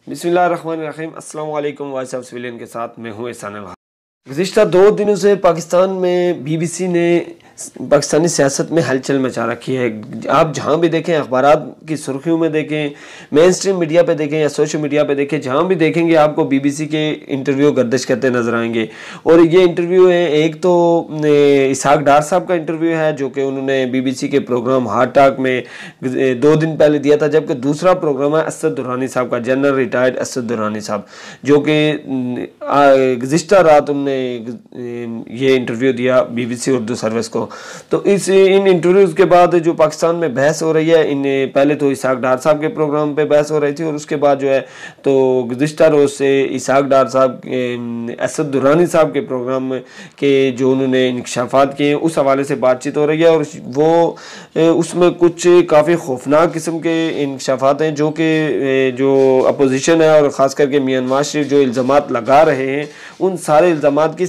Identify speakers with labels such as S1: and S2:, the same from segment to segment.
S1: बिस्मिल्लाहिर्रहमानिर्रहीम। अस्सलाम वालेकुम। वॉइस ऑफ सिविलियन के साथ मैं हूँ एहसान अल हक। गुज़िश्ता 2 दिनों से पाकिस्तान में बीबीसी ने पाकिस्तानी सियासत में हलचल मचा रखी है। आप जहाँ भी देखें, अखबारात की सुर्खियों में देखें, मेन स्ट्रीम मीडिया पे देखें या सोशल मीडिया पे देखें, जहाँ भी देखेंगे आपको बीबीसी के इंटरव्यू गर्दिश करते नज़र आएंगे। और ये इंटरव्यू है, एक तो इसहाक डार साहब का इंटरव्यू है जो कि उन्होंने बीबीसी के प्रोग्राम हार्ट टॉक में 2 दिन पहले दिया था, जबकि दूसरा प्रोग्राम है असद दुरानी साहब का, जनरल रिटायर्ड असद दुरानी साहब, जो कि गुज़िश्ता रात उन्होंने ये इंटरव्यू दिया बीबीसी उर्दू सर्विस को। तो इन इंटरव्यूज़ के बाद जो पाकिस्तान में बहस हो रही है, इन पहले तो इसहाक डार साहब के प्रोग्राम पे बहस हो रही थी और उसके बाद जो है तो गुज़िश्ता रोज़ से इसहाक डार साहब असद दुरानी साहब के प्रोग्राम के जो उन्होंने इंकशाफात किए उस हवाले से बातचीत हो रही है। और वो उसमें कुछ काफ़ी खौफनाक किस्म के इंकशाफात हैं जो कि जो अपोजिशन है और ख़ास करके मियां नवाज शरीफ जो इल्ज़ामात लगा रहे हैं, उन सारे इल्ज़ामात की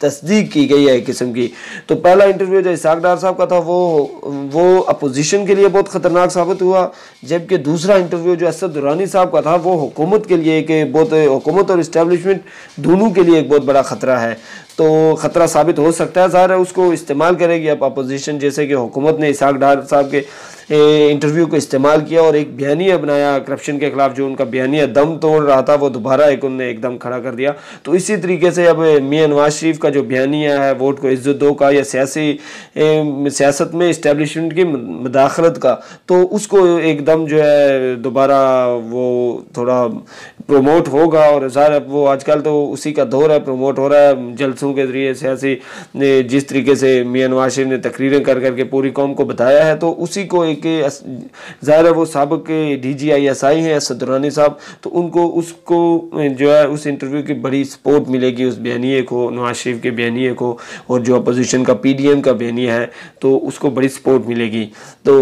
S1: तस्दीक की गई है एक किस्म की। तो पहला इंटरव्यू जो इसहाक डार साहब का था वो अपोजिशन के लिए बहुत ख़तरनाक साबित हुआ, जबकि दूसरा इंटरव्यू जो असद दुरानी साहब का था वो हुकूमत के लिए एक बहुत, हुकूमत और इस्टेब्लिशमेंट दोनों के लिए एक बहुत बड़ा ख़तरा है। तो ख़तरा साबित हो सकता है, ज़ाहिर है उसको इस्तेमाल करेगी अब अपोजिशन, जैसे कि हुकूमत ने इसहाक डार साहब के इंटरव्यू को इस्तेमाल किया और एक बयानिया बनाया करप्शन के ख़िलाफ़। जो उनका बयानिया दम तोड़ रहा था वो दोबारा उन्होंने एकदम खड़ा कर दिया। तो इसी तरीके से अब मियां नवाज शरीफ का जो बयानिया है वोट को इज्जत दो का या सियासत में इस्टेब्लिशमेंट की मदाखलत का, तो उसको एकदम जो है दोबारा वो थोड़ा प्रमोट होगा। और ज़ाहिर वो आजकल तो उसी का दौर है, प्रमोट हो रहा है जलसों के ज़रिए सियासी, जिस तरीके से मियां नवाज शरीफ ने तकरीरें कर करके पूरी कौम को बताया है, तो उसी को एक ज़ाहिर है वो साबिक DGI हैं असद दुरानी साहब, तो उनको उसको जो है उस इंटरव्यू की बड़ी सपोर्ट मिलेगी उस बयानिए को, नवाज शरीफ के बयानिए को, और जो अपोजिशन का PDM का बयानिया है तो उसको बड़ी सपोर्ट मिलेगी। तो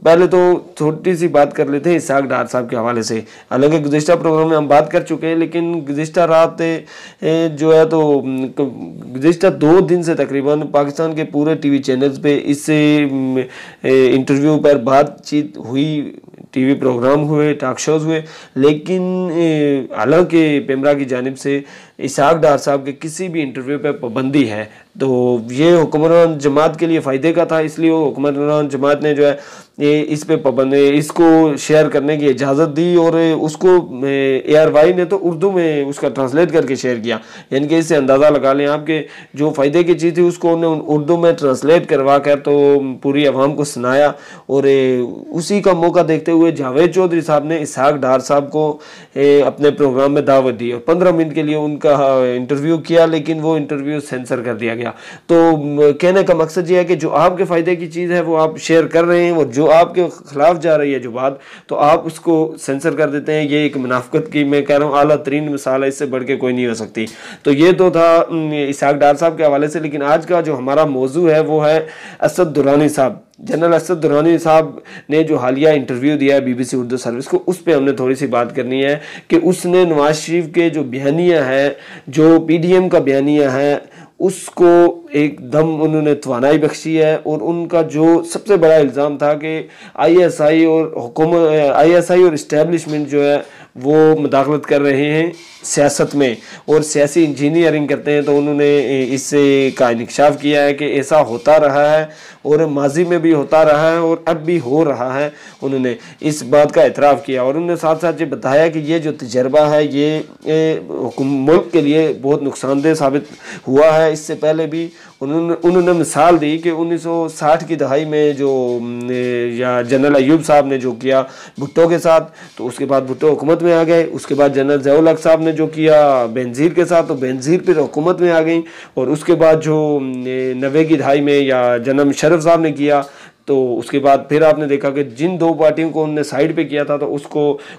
S1: पहले तो छोटी सी बात कर लेते हैं इसहाक डार साहब के हवाले से। हालांकि गुज़िश्ता प्रोग्राम में हम बात कर चुके हैं, लेकिन गुज़िश्ता रात जो है तो गुज़िश्ता 2 दिन से तकरीबन पाकिस्तान के पूरे TV चैनल्स पे इस इंटरव्यू पर बातचीत हुई, TV प्रोग्राम हुए, टॉक शोज़ हुए, लेकिन हालांकि पेमरा की जानिब से इसहाक डार साहब के किसी भी इंटरव्यू पर पाबंदी है, तो ये हुक्मरान जमात के लिए फ़ायदे का था, इसलिए वो हुक्मरान जमात ने जो है इस पे पाबंदी, इसको शेयर करने की इजाज़त दी और उसको ARY ने तो उर्दू में उसका ट्रांसलेट करके शेयर किया। यानी कि इससे अंदाज़ा लगा लें आप कि जो फ़ायदे की चीज़ थी उसको उन्होंने उर्दू में ट्रांसलेट करवा कर तो पूरी आवाम को सुनाया। और उसी का मौका देखते हुए जावेद चौधरी साहब ने इसहाक डार साहब को अपने प्रोग्राम में दावत दी और 15 मिनट के लिए उनका इंटरव्यू किया, लेकिन वो इंटरव्यू सेंसर कर दिया गया। तो कहने का मकसद ये है कि जो आपके फ़ायदे की चीज़ है वो आप शेयर कर रहे हैं, और जो आपके ख़िलाफ़ जा रही है जो बात, तो आप उसको सेंसर कर देते हैं। ये एक मुनाफ़िक़त की, मैं कह रहा हूँ, आला तरीन मिसाल है, इससे बढ़ के कोई नहीं हो सकती। तो ये तो था इसहाक डार साहब के हवाले से। लेकिन आज का जो हमारा मौजू है वो है असद दुरानी साहब। जनरल असद दुरानी साहब ने जो हालिया इंटरव्यू दिया है BBC उर्दू सर्विस को, उस पर हमने थोड़ी सी बात करनी है कि उसने नवाज शरीफ के जो बयानिया है, जो PDM का बयानिया है, उसको एकदम उन्होंने तवानाई बख्शी है। और उनका जो सबसे बड़ा इल्ज़ाम था कि ISI और इस्टेब्लिशमेंट जो है वो मुदाखलत कर रहे हैं सियासत में और सियासी इंजीनियरिंग करते हैं। तो उन्होंने इससे का इंकशाफ किया है कि ऐसा होता रहा है और माजी में भी होता रहा है और अब भी हो रहा है। उन्होंने इस बात का एतराफ़ किया और उन्होंने साथ साथ ये बताया कि ये जो तजर्बा है ये मुल्क के लिए बहुत नुकसानदेह साबित हुआ है। इससे पहले भी उन्होंने मिसाल दी कि 1960 की दहाई में जो या जनरल अयूब साहब ने जो किया भुट्टो के साथ, तो उसके बाद भुट्टो हुकूमत में आ गए। उसके बाद जनरल ज़िया-उल हक साहब ने जो किया बेनज़ीर के साथ, तो बेनज़ीर फिर हुकूमत में आ गई। और उसके बाद जो 90 की दहाई में या जनरल मुशर्रफ साहब ने किया, तो उसके बाद फिर आपने देखा कि जिन 2 पार्टियों को उन्होंने साइड पे किया था तो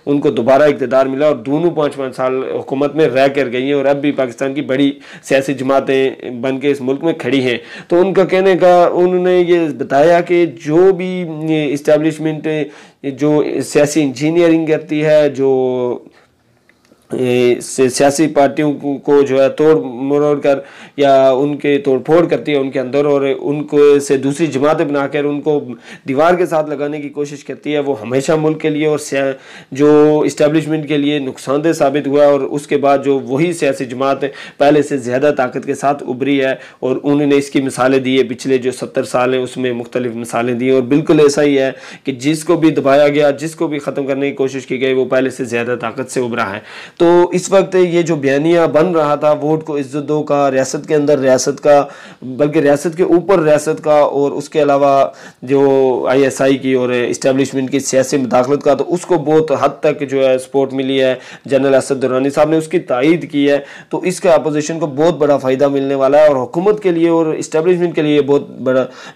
S1: उनको दोबारा इक़्तिदार मिला और दोनों 5-5 साल हुकूमत में रह कर गई हैं और अब भी पाकिस्तान की बड़ी सियासी जमातें बन के इस मुल्क में खड़ी हैं। तो उनका कहने का, उन्होंने ये बताया कि जो भी इस्टेब्लिशमेंट जो सियासी इंजीनियरिंग करती है, जो सियासी पार्टियों को जो है तोड़ मरोड़ कर या उनके तोड़फोड़ करती है उनके अंदर, और उनको से दूसरी जमातें बनाकर उनको दीवार के साथ लगाने की कोशिश करती है, वो हमेशा मुल्क के लिए और जो इस्टेब्लिशमेंट के लिए नुकसानदेह साबित हुआ। और उसके बाद जो वही सियासी जमात पहले से ज़्यादा ताकत के साथ उभरी है, और उन्होंने इसकी मिसालें दी है पिछले जो 70 साल हैं उसमें मुख्तलिफ मिसालें दी, और बिल्कुल ऐसा ही है कि जिसको भी दबाया गया, जिसको भी ख़त्म करने की कोशिश की गई, वो पहले से ज़्यादा ताकत से उभरा है। तो इस वक्त ये जो बयानिया बन रहा था वोट को इज्जत दो का, रियासत के अंदर रियासत का, बल्कि रियासत के ऊपर रियासत का, और उसके अलावा जो ISI की और इस्टेब्लिशमेंट की सियासी मुदाखलत का, तो उसको बहुत हद तक जो है सपोर्ट मिली है। जनरल असद दुरानी साहब ने उसकी तायीद की है, तो इसका अपोजिशन को बहुत बड़ा फ़ायदा मिलने वाला है, और हुकूमत के लिए और इस्टेब्लिशमेंट के लिए बहुत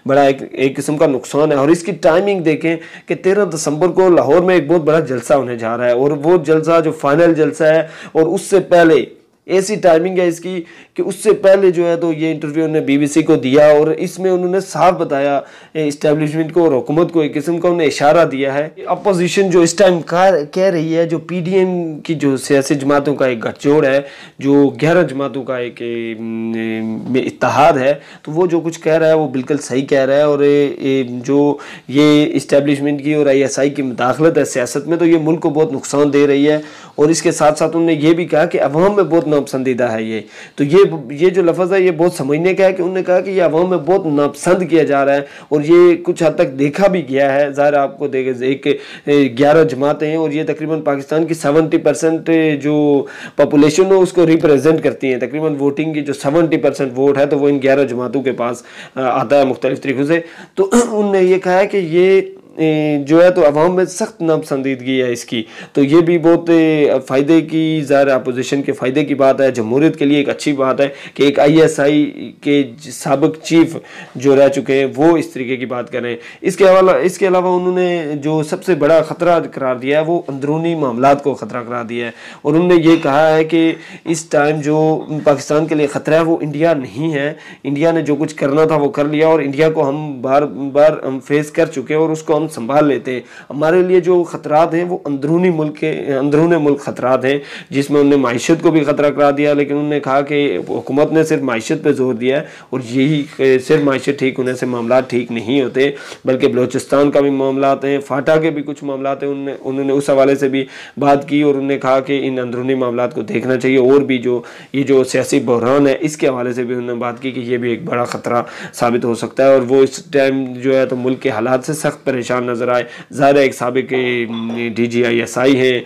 S1: बड़ा एक किस्म का नुकसान है। और इसकी टाइमिंग देखें कि 13 दिसंबर को लाहौर में एक बहुत बड़ा जलसा होने जा रहा है, और वो जलसा जो फाइनल जलसा है, और उससे पहले ऐसी टाइमिंग है इसकी कि उससे पहले जो है तो ये इंटरव्यू उन्होंने BBC को दिया, और इसमें उन्होंने साफ बताया इस्टेब्लिशमेंट को और हुकूमत को, एक किस्म का उन्हें इशारा दिया है। अपोजिशन जो इस टाइम कह रही है, जो PDM की जो सियासी जमातों का एक गठजोड़ है, जो 11 जमातों का एक इत्तेहाद है, तो वो जो कुछ कह रहा है वो बिल्कुल सही कह रहा है। और जो ये इस्टेब्लिशमेंट की और ISI की मुदाखलत है सियासत में, तो ये मुल्क को बहुत नुकसान दे रही है। और इसके साथ साथ उन्होंने ये भी कहा कि अवाम में बहुत नापसंदीदा है ये। तो ये जो लफ्ज़ है ये बहुत समझने का है कि उन्होंने कहा कि ये अवाम में बहुत नापसंद किया जा रहा है, और ये कुछ हद तक देखा भी गया है। ज़ाहिर आपको देखे एक 11 जमातें हैं, और ये तकरीबन पाकिस्तान की 70% जो पॉपुलेशन है उसको रिप्रेजेंट करती हैं। तकरीबन वोटिंग की जो 70% वोट है तो वो इन 11 जमातों के पास आता है मुख्तलिफ तरीक़ों से। तो उन्होंने ये कहा है कि ये जो है तो अवाम में सख्त नापसंदीदगी है इसकी। तो ये भी बहुत फ़ायदे की, ज़ाहिर अपोजिशन के फ़ायदे की बात है, जमहूरियत के लिए एक अच्छी बात है कि एक ISI के साबिक चीफ जो रह चुके हैं वो इस तरीके की बात करें। इसके अलावा उन्होंने जो सबसे बड़ा ख़तरा करार दिया है वो अंदरूनी मामलात को ख़तरा करार दिया है, और उन्होंने ये कहा है कि इस टाइम जो पाकिस्तान के लिए ख़तरा है वो इंडिया नहीं है। इंडिया ने जो कुछ करना था वो कर लिया, और इंडिया को हम बार बार हम फेस कर चुके हैं और उसको हम संभाल लेते हैं। हमारे लिए जो खतरात हैं वो अंदरूनी मुल्क खतरात हैं, जिसमें उन्होंने माइशत को भी खतरा करा दिया। लेकिन उन्होंने कहा कि हुकूमत ने सिर्फ माइशत पे जोर दिया है, और यही सिर्फ माइशत ठीक होने से मामला ठीक नहीं होते, बल्कि बलोचिस्तान का भी मामला हैं, फाटा के भी कुछ मामला हैं। उन्होंने उस हवाले से भी बात की, और उन्होंने कहा कि इन अंदरूनी मामला को देखना चाहिए, और भी जो सियासी बहरान है इसके हवाले से भी उन्होंने बात की कि ये भी एक बड़ा ख़तरा साबित हो सकता है। और वो इस टाइम जो है तो मुल्क के हालात से सख्त परेशान नज़र आए। ज़ाहिर एक साबिक DG ISI हैं,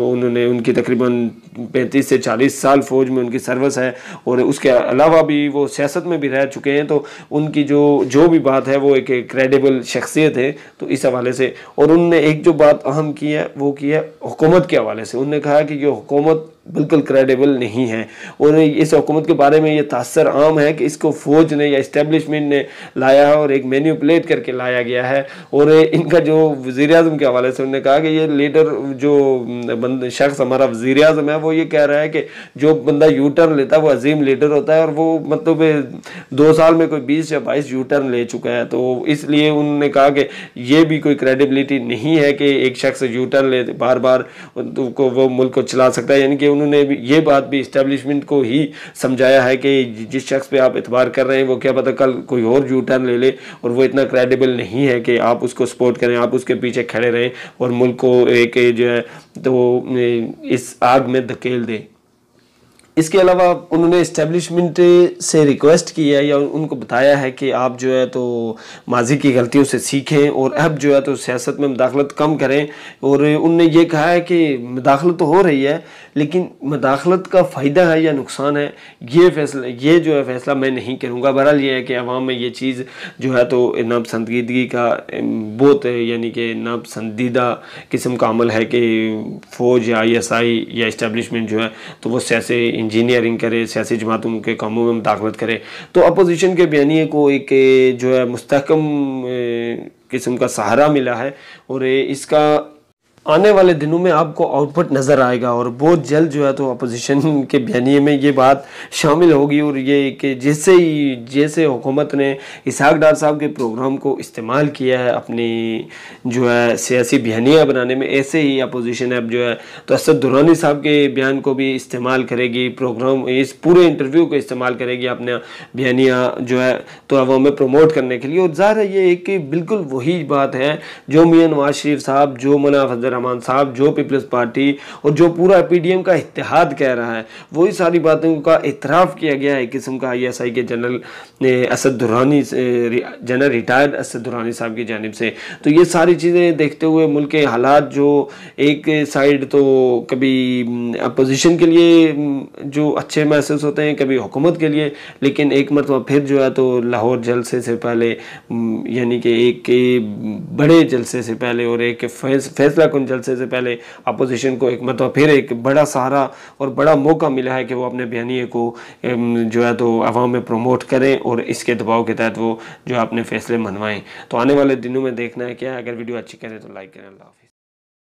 S1: उन्होंने उनकी तकरीबन 35 से 40 साल फ़ौज में उनकी सर्विस है, और उसके अलावा भी वो सियासत में भी रह चुके हैं। तो उनकी जो भी बात है वो एक क्रेडिबल शख्सियत है। तो इस हवाले से, और उन्होंने एक जो बात अहम की है वो की है हुकूमत के हवाले से। उन्होंने कहा कि ये हुकूमत बिल्कुल क्रेडिबल नहीं है, और इस हुकूमत के बारे में ये तासर आम है कि इसको फ़ौज ने या इस्टेब्लिशमेंट ने लाया है, और एक मैन्युपुलेट करके लाया गया है। और इनका जो वज़ीर-ए-आज़म के हवाले से उन्होंने कहा कि ये लीडर जो शख्स हमारा वज़ीर-ए-आज़म है वो ये कह रहा है कि जो बंदा यू टर्न लेता है वो अजीम लीडर होता है, और वो मतलब 2 साल में कोई 20 या 22 यू टर्न ले चुका है। तो इसलिए उन्होंने कहा कि ये भी कोई क्रेडिबिलिटी नहीं है कि एक शख्स यू टर्न ले बार बार को वो मुल्क को चला सकता है। यानी कि उन्होंने भी ये बात भी इस्टेब्लिशमेंट को ही समझाया है कि जिस शख्स पे आप एतबार कर रहे हैं वो क्या पता कल कोई और यू टर्न ले ले, और वो इतना क्रेडिबल नहीं है कि आप उसको सपोर्ट करें, आप उसके पीछे खड़े रहें और मुल्क को एक जो है तो इस आग में धकेल दें। इसके अलावा उन्होंने इस्टेब्लिशमेंट से रिक्वेस्ट की है या उनको बताया है कि आप जो है तो माजी की गलतियों से सीखें, और अब जो है तो सियासत में मुदाखलत कम करें। और उन्होंने ये कहा है कि मुदाखलत तो हो रही है, लेकिन मुदाखलत का फ़ायदा है या नुकसान है ये जो है फ़ैसला मैं नहीं करूँगा। बहरहाल ये है कि अवाम में ये चीज़ जो है तो नापसंदीदगी का बहुत यानी कि नापसंदीदा किस्म का अमल है कि फ़ौज या ISI या इस्टेब्लिशमेंट जो है तो वो सियासी इंजीनियरिंग करे, सियासी जमातों के कामों में मुदाखलत करे। तो अपोजिशन के बयानिए को एक जो है मुस्तहकम किस्म का सहारा मिला है, और इसका आने वाले दिनों में आपको आउटपुट नज़र आएगा और बहुत जल्द जो है तो अपोजिशन के बयानिए में ये बात शामिल होगी। और ये कि जैसे हुकूमत ने इसहाक डार साहब के प्रोग्राम को इस्तेमाल किया है अपनी जो है सियासी बयानियाँ बनाने में, ऐसे ही अपोजिशन अब जो है तो असद दुरानी साहब के बयान को भी इस्तेमाल करेगी, प्रोग्राम इस पूरे इंटरव्यू को इस्तेमाल करेगी अपने बयानियाँ जो है तो अवाम में प्रमोट करने के लिए। और ज़ाहिर है ये एक बिल्कुल वही बात है जो मियां नवाज शरीफ साहब, जो मौलाना फजल रहमान साहब, जो पीपल्स पार्टी और जो पूरा पीडीएम का इत्तेहाद कह रहा है, वही सारी बातों का इतराफ़ किया गया है एक किस्म का आईएसआई के general Asad Durrani, general retired Asad Durrani साहब की जानिब से। तो ये सारी चीज़ें देखते हुए मुल्क के हालात जो एक साइड तो कभी अपोजिशन के लिए जो अच्छे महसूस होते हैं, कभी हुकूमत के लिए, लेकिन एक मरतबा फिर जो है तो लाहौर जलसे से पहले यानी कि एक बड़े जलसे से पहले और एक फैसला कुन जलसे से पहले अपोजिशन को एक मरतबा फिर एक बड़ा सहारा और बड़ा मौका मिला है कि वो अपने बयानिए को जो है तो अवाम में प्रमोट करें और इसके दबाव के तहत वो जो अपने फैसले मनवाएं। तो आने वाले दिनों में देखना है क्या। अगर वीडियो अच्छी करें तो लाइक करें। अल्लाह हाफ़िज़।